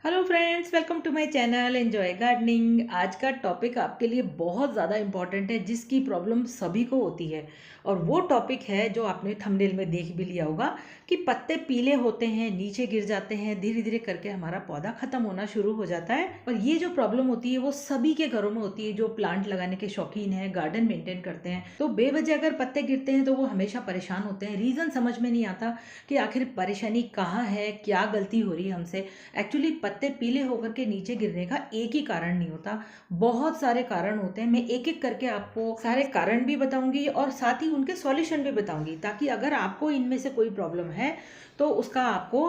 Hello friends, welcome to my channel enjoy gardening. आज का topic आपके लिए बहुत ज़्यादा इम्पॉर्टेंट है, जिसकी प्रॉब्लम सभी को होती है। और वो टॉपिक है जो आपने थंबनेल में देख भी लिया होगा कि पत्ते पीले होते हैं, नीचे गिर जाते हैं, धीरे धीरे करके हमारा पौधा खत्म होना शुरू हो जाता है। और ये जो प्रॉब्लम होती है वो सभी के घरों में होती है जो प्लांट लगाने के शौकीन हैं, गार्डन मेंटेन करते हैं। तो बेवजह अगर पत्ते गिरते हैं तो वो हमेशा परेशान होते हैं। रीज़न समझ में नहीं आता कि आखिर परेशानी कहाँ है, क्या गलती हो रही है हमसे। एक्चुअली पत्ते पीले होकर के नीचे गिरने का एक ही कारण नहीं होता, बहुत सारे कारण होते हैं। मैं एक एक करके आपको सारे कारण भी बताऊंगी और साथ ही उनके सॉल्यूशन भी बताऊंगी, ताकि अगर आपको इनमें से कोई प्रॉब्लम है तो उसका आपको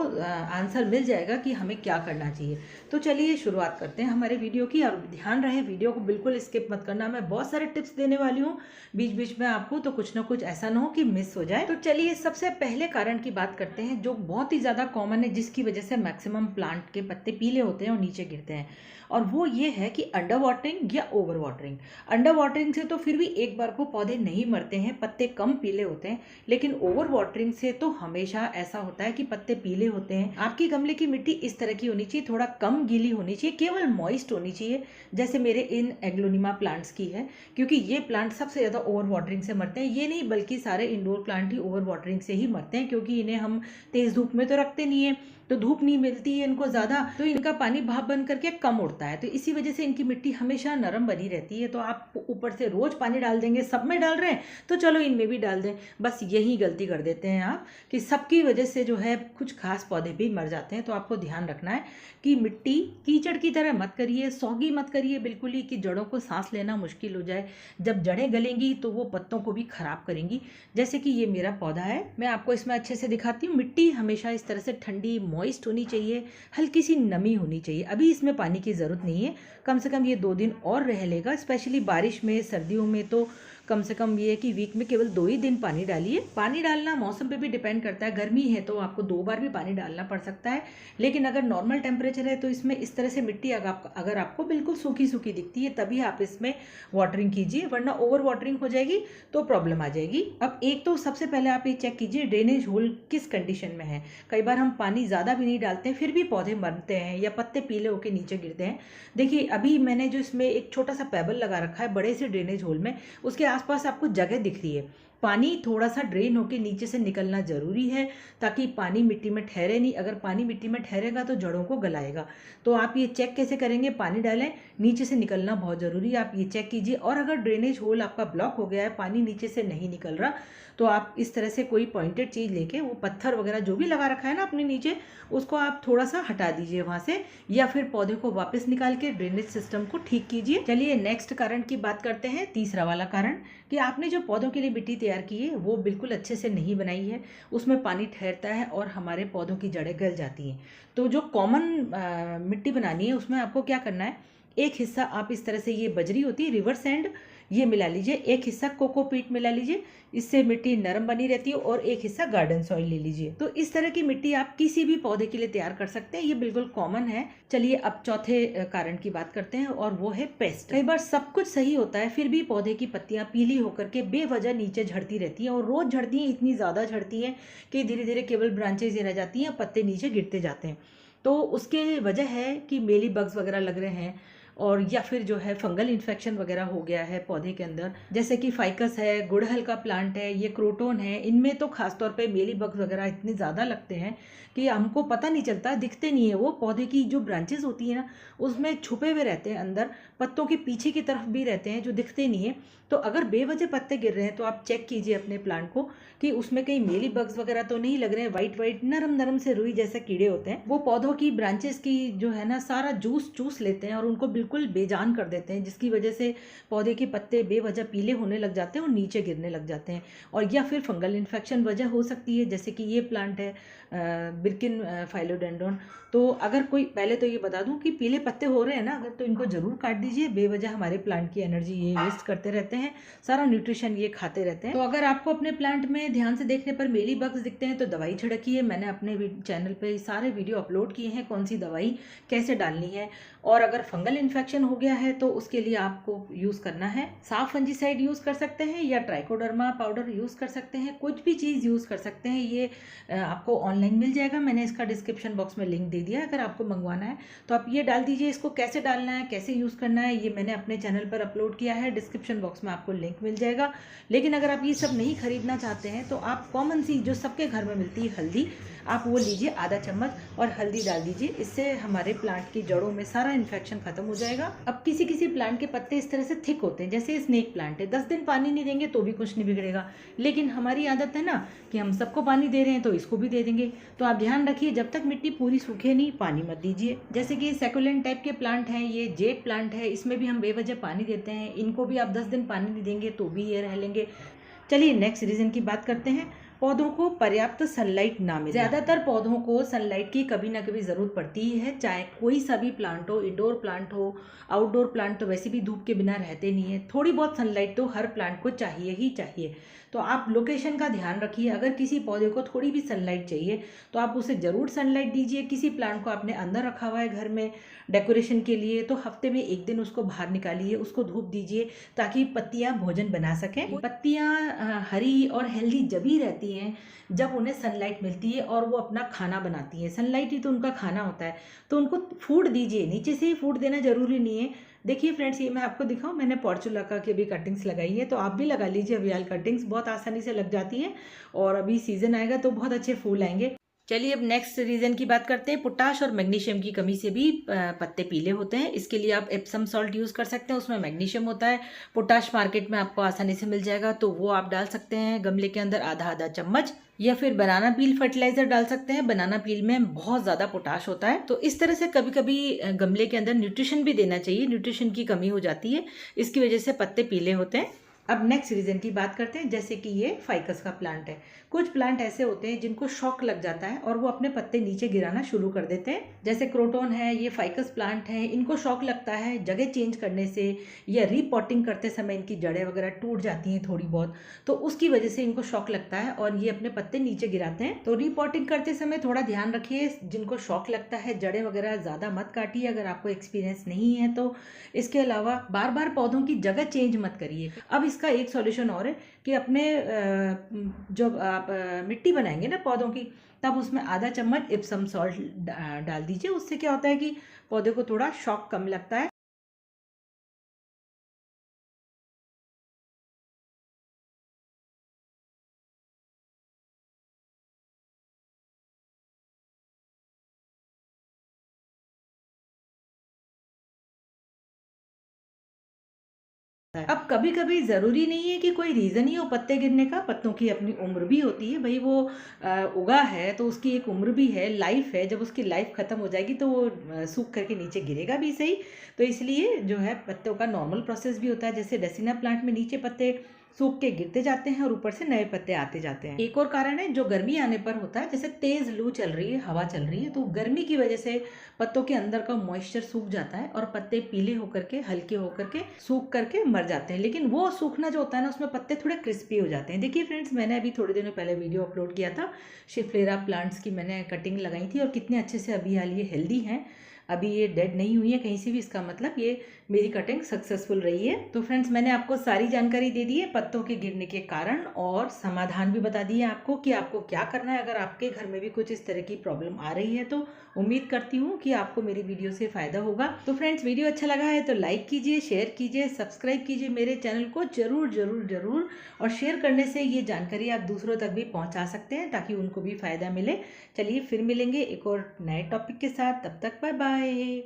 आंसर मिल जाएगा कि हमें क्या करना चाहिए। तो चलिए शुरुआत करते हैं हमारे वीडियो की। और ध्यान रहे, वीडियो को बिल्कुल स्किप मत करना, मैं बहुत सारे टिप्स देने वाली हूँ बीच बीच में आपको, तो कुछ ना कुछ ऐसा ना हो कि मिस हो जाए। तो चलिए सबसे पहले कारण की बात करते हैं जो बहुत ही ज़्यादा कॉमन है, जिसकी वजह से मैक्सिमम प्लांट के पत्ते पीले होते हैं और नीचे गिरते हैं। और वो ये है कि अंडर वाटरिंग या ओवर वाटरिंग। अंडर वाटरिंग से तो फिर भी एक बार को पौधे नहीं मरते हैं, पत्ते कम पीले होते हैं, लेकिन ओवर वाटरिंग से तो हमेशा ऐसा होता है कि पत्ते पीले होते हैं। आपकी गमले की मिट्टी इस तरह की होनी चाहिए, थोड़ा कम गीली होनी चाहिए, केवल मॉइस्ट होनी चाहिए, जैसे मेरे इन एग्लोनिमा प्लांट्स की है, क्योंकि ये प्लांट सबसे ज़्यादा ओवर वाटरिंग से मरते हैं। ये नहीं बल्कि सारे इंडोर प्लांट ही ओवर वाटरिंग से ही मरते हैं, क्योंकि इन्हें हम तेज़ धूप में तो रखते नहीं है, तो धूप नहीं मिलती है इनको ज़्यादा, तो इनका पानी भाप बन करके कम उड़ता है। तो इसी वजह से इनकी मिट्टी हमेशा नरम बनी रहती है। तो आप ऊपर से रोज़ पानी डाल देंगे, सब में डाल रहे हैं तो चलो इनमें भी डाल दें, बस यही गलती कर देते हैं आप कि सबकी वजह से जो है कुछ खास पौधे भी मर जाते हैं। तो आपको ध्यान रखना है कि मिट्टी कीचड़ की तरह मत करिए, सौगी मत करिए बिल्कुल ही, कि जड़ों को सांस लेना मुश्किल हो जाए। जब जड़ें गलेंगी तो वो पत्तों को भी खराब करेंगी। जैसे कि ये मेरा पौधा है, मैं आपको इसमें अच्छे से दिखाती हूँ। मिट्टी हमेशा इस तरह से ठंडी मॉइस्ट होनी चाहिए, हल्की सी नमी होनी चाहिए। अभी इसमें पानी की ज़रूरत नहीं है, कम से कम ये 2 दिन और रह लेगा। स्पेशली बारिश में, सर्दियों में तो कम से कम ये है कि वीक में केवल 2 ही दिन पानी डालिए। पानी डालना मौसम पे भी डिपेंड करता है, गर्मी है तो आपको 2 बार भी पानी डालना पड़ सकता है, लेकिन अगर नॉर्मल टेम्परेचर है तो इसमें इस तरह से मिट्टी अगर आपको बिल्कुल सूखी सूखी दिखती है तभी आप इसमें वाटरिंग कीजिए, वरना ओवर वाटरिंग हो जाएगी तो प्रॉब्लम आ जाएगी। अब एक तो सबसे पहले आप ये चेक कीजिए ड्रेनेज होल किस कंडीशन में है। कई बार हम पानी ज़्यादा भी नहीं डालते हैं फिर भी पौधे मरते हैं या पत्ते पीले होकर नीचे गिरते हैं। देखिए अभी मैंने जो इसमें एक छोटा सा पेबल लगा रखा है बड़े से ड्रेनेज होल में, उसके आसपास आपको जगह दिख रही है। पानी थोड़ा सा ड्रेन होकर नीचे से निकलना जरूरी है, ताकि पानी मिट्टी में ठहरे नहीं। अगर पानी मिट्टी में ठहरेगा तो जड़ों को गलाएगा। तो आप ये चेक कैसे करेंगे, पानी डालें, नीचे से निकलना बहुत ज़रूरी है, आप ये चेक कीजिए। और अगर ड्रेनेज होल आपका ब्लॉक हो गया है, पानी नीचे से नहीं निकल रहा, तो आप इस तरह से कोई पॉइंटेड चीज़ लेके, वो पत्थर वगैरह जो भी लगा रखा है ना अपने नीचे, उसको आप थोड़ा सा हटा दीजिए वहाँ से, या फिर पौधे को वापस निकाल के ड्रेनेज सिस्टम को ठीक कीजिए। चलिए नेक्स्ट कारण की बात करते हैं, तीसरा वाला कारण, कि आपने जो पौधों के लिए मिट्टी तैयार की है वो बिल्कुल अच्छे से नहीं बनाई है, उसमें पानी ठहरता है और हमारे पौधों की जड़ें गल जाती हैं। तो जो कॉमन मिट्टी बनानी है उसमें आपको क्या करना है, एक हिस्सा आप इस तरह से, ये बजरी होती है रिवर सैंड, ये मिला लीजिए, एक हिस्सा कोकोपीट मिला लीजिए, इससे मिट्टी नरम बनी रहती है, और एक हिस्सा गार्डन सॉइल ले लीजिए। तो इस तरह की मिट्टी आप किसी भी पौधे के लिए तैयार कर सकते हैं, ये बिल्कुल कॉमन है। चलिए अब चौथे कारण की बात करते हैं, और वो है पेस्ट। कई बार सब कुछ सही होता है फिर भी पौधे की पत्तियां पीली होकर के बेवजह नीचे झड़ती रहती हैं, और रोज झड़ती हैं, इतनी ज़्यादा झड़ती हैं कि धीरे धीरे केवल ब्रांचेज ही रह जाती हैं, पत्ते नीचे गिरते जाते हैं। तो उसके वजह है कि मेली बग्स वगैरह लग रहे हैं, और या फिर जो है फंगल इन्फेक्शन वगैरह हो गया है पौधे के अंदर, जैसे कि फाइकस है, गुड़हल का प्लांट है, ये क्रोटोन है, इनमें तो खासतौर पे मेली बग्स वगैरह इतने ज़्यादा लगते हैं कि हमको पता नहीं चलता, दिखते नहीं है। वो पौधे की जो ब्रांचेस होती है ना, उसमें छुपे हुए रहते हैं, अंदर पत्तों के पीछे की तरफ भी रहते हैं जो दिखते नहीं है। तो अगर बेवजह पत्ते गिर रहे हैं तो आप चेक कीजिए अपने प्लांट को कि उसमें कहीं मेली बग्स वगैरह तो नहीं लग रहे हैं। वाइट वाइट नरम नरम से रुई जैसे कीड़े होते हैं, वो पौधों की ब्रांचेस की जो है ना सारा जूस चूस लेते हैं और उनको बिल्कुल बेजान कर देते हैं, जिसकी वजह से पौधे के पत्ते बेवजह पीले होने लग जाते हैं और नीचे गिरने लग जाते हैं। और या फिर फंगल इन्फेक्शन वजह हो सकती है, जैसे कि ये प्लांट है बिर्किन फाइलोडेंड्रोन। तो अगर कोई, पहले तो ये बता दूं कि पीले पत्ते हो रहे हैं ना अगर, तो इनको जरूर काट दीजिए। बेवजह हमारे प्लांट की एनर्जी ये वेस्ट करते रहते हैं, सारा न्यूट्रिशन ये खाते रहते हैं। तो अगर आपको अपने प्लांट में ध्यान से देखने पर मेली बग्स दिखते हैं तो दवाई छिड़किए। मैंने अपने चैनल पे सारे वीडियो अपलोड किए हैं, कौन सी दवाई कैसे डालनी है। और अगर फंगल इन्फेक्शन इन्फेक्शन हो गया है तो उसके लिए आपको यूज़ करना है साफ फंजीसाइड यूज़ कर सकते हैं या ट्राइकोडर्मा पाउडर यूज़ कर सकते हैं, कुछ भी चीज़ यूज़ कर सकते हैं। ये आपको ऑनलाइन मिल जाएगा, मैंने इसका डिस्क्रिप्शन बॉक्स में लिंक दे दिया है। अगर आपको मंगवाना है तो आप ये डाल दीजिए। इसको कैसे डालना है, कैसे यूज़ करना है, ये मैंने अपने चैनल पर अपलोड किया है, डिस्क्रिप्शन बॉक्स में आपको लिंक मिल जाएगा। लेकिन अगर आप ये सब नहीं खरीदना चाहते हैं तो आप कॉमन सी जो सबके घर में मिलती है हल्दी, आप वो लीजिए आधा चम्मच और हल्दी डाल दीजिए। इससे हमारे प्लांट की जड़ों में सारा इन्फेक्शन खत्म हो जाएगा। अब किसी किसी प्लांट के पत्ते इस तरह से थिक होते हैं, जैसे स्नेक प्लांट है, 10 दिन पानी नहीं देंगे तो भी कुछ नहीं बिगड़ेगा। लेकिन हमारी आदत है ना कि हम सबको पानी दे रहे हैं तो इसको भी दे देंगे। तो आप ध्यान रखिए, जब तक मिट्टी पूरी सूखे नहीं पानी मत दीजिए। जैसे कि सैकुलेंट टाइप के प्लांट हैं, ये जेड प्लांट है, इसमें भी हम बेवजह पानी देते हैं। इनको भी आप 10 दिन पानी नहीं देंगे तो भी ये रह लेंगे। चलिए नेक्स्ट रीज़न की बात करते हैं। पौधों को पर्याप्त सनलाइट ना मिले। ज़्यादातर पौधों को सनलाइट की कभी ना कभी ज़रूरत पड़ती ही है, चाहे कोई सा भी प्लांट हो, इंडोर प्लांट हो, आउटडोर प्लांट तो वैसे भी धूप के बिना रहते नहीं है। थोड़ी बहुत सनलाइट तो हर प्लांट को चाहिए ही चाहिए। तो आप लोकेशन का ध्यान रखिए। अगर किसी पौधे को थोड़ी भी सनलाइट चाहिए तो आप उसे ज़रूर सनलाइट दीजिए। किसी प्लांट को आपने अंदर रखा हुआ है घर में डेकोरेशन के लिए, तो हफ्ते में एक दिन उसको बाहर निकालिए, उसको धूप दीजिए ताकि पत्तियां भोजन बना सकें। पत्तियां हरी और हेल्दी जब ही रहती हैं जब उन्हें सनलाइट मिलती है और वो अपना खाना बनाती है। सनलाइट ही तो उनका खाना होता है, तो उनको फूड दीजिए। नीचे से ही फूड देना जरूरी नहीं है। देखिए फ्रेंड्स, ये मैं आपको दिखाऊं, मैंने पोर्चुलाका की भी कटिंग्स लगाई है, तो आप भी लगा लीजिए। अवियाल कटिंग्स बहुत आसानी से लग जाती हैं और अभी सीजन आएगा तो बहुत अच्छे फूल आएंगे। चलिए अब नेक्स्ट रीज़न की बात करते हैं। पोटाश और मैग्नीशियम की कमी से भी पत्ते पीले होते हैं। इसके लिए आप एप्सम सॉल्ट यूज़ कर सकते हैं, उसमें मैग्नीशियम होता है। पोटाश मार्केट में आपको आसानी से मिल जाएगा, तो वो आप डाल सकते हैं गमले के अंदर आधा आधा चम्मच। या फिर बनाना पील फर्टिलाइजर डाल सकते हैं। बनाना पील में बहुत ज़्यादा पोटाश होता है, तो इस तरह से कभी कभी गमले के अंदर न्यूट्रिशन भी देना चाहिए। न्यूट्रिशन की कमी हो जाती है, इसकी वजह से पत्ते पीले होते हैं। अब नेक्स्ट रीज़न की बात करते हैं। जैसे कि ये फाइकस का प्लांट है। कुछ प्लांट ऐसे होते हैं जिनको शॉक लग जाता है और वो अपने पत्ते नीचे गिराना शुरू कर देते हैं। जैसे क्रोटोन है, ये फाइकस प्लांट है, इनको शॉक लगता है जगह चेंज करने से या रीपॉटिंग करते समय इनकी जड़ें वगैरह टूट जाती हैं थोड़ी बहुत, तो उसकी वजह से इनको शॉक लगता है और ये अपने पत्ते नीचे गिराते हैं। तो रीपॉटिंग करते समय थोड़ा ध्यान रखिए, जिनको शॉक लगता है जड़ें वगैरह ज़्यादा मत काटिए अगर आपको एक्सपीरियंस नहीं है तो। इसके अलावा बार बार पौधों की जगह चेंज मत करिए। अब इसका एक सॉल्यूशन और है कि अपने जब आप मिट्टी बनाएंगे ना पौधों की, तब उसमें आधा चम्मच इप्सम सॉल्ट डाल दीजिए। उससे क्या होता है कि पौधे को थोड़ा शॉक कम लगता है। अब कभी कभी ज़रूरी नहीं है कि कोई रीज़न ही हो पत्ते गिरने का। पत्तों की अपनी उम्र भी होती है भाई। वो उगा है तो उसकी एक उम्र भी है, लाइफ है। जब उसकी लाइफ ख़त्म हो जाएगी तो वो सूख करके नीचे गिरेगा भी सही। तो इसलिए जो है पत्तों का नॉर्मल प्रोसेस भी होता है। जैसे डेसिना प्लांट में नीचे पत्ते सूख के गिरते जाते हैं और ऊपर से नए पत्ते आते जाते हैं। एक और कारण है जो गर्मी आने पर होता है। जैसे तेज़ लू चल रही है, हवा चल रही है, तो गर्मी की वजह से पत्तों के अंदर का मॉइस्चर सूख जाता है और पत्ते पीले होकर के, हल्के होकर के, सूख करके मर जाते हैं। लेकिन वो सूखना जो होता है ना, उसमें पत्ते थोड़े क्रिस्पी हो जाते हैं। देखिए फ्रेंड्स, मैंने अभी थोड़े दिनों पहले वीडियो अपलोड किया था, शिफ्लेरा प्लांट्स की मैंने कटिंग लगाई थी और कितने अच्छे से अभी हाल ये हेल्दी हैं। अभी ये डेड नहीं हुई है कहीं से भी, इसका मतलब ये मेरी कटिंग सक्सेसफुल रही है। तो फ्रेंड्स, मैंने आपको सारी जानकारी दे दी है पत्तों के गिरने के कारण, और समाधान भी बता दिए आपको कि आपको क्या करना है अगर आपके घर में भी कुछ इस तरह की प्रॉब्लम आ रही है। तो उम्मीद करती हूँ कि आपको मेरी वीडियो से फ़ायदा होगा। तो फ्रेंड्स, वीडियो अच्छा लगा है तो लाइक कीजिए, शेयर कीजिए, सब्सक्राइब कीजिए मेरे चैनल को जरूर जरूर जरूर। और शेयर करने से ये जानकारी आप दूसरों तक भी पहुँचा सकते हैं ताकि उनको भी फ़ायदा मिले। चलिए फिर मिलेंगे एक और नए टॉपिक के साथ, तब तक बाय बाय।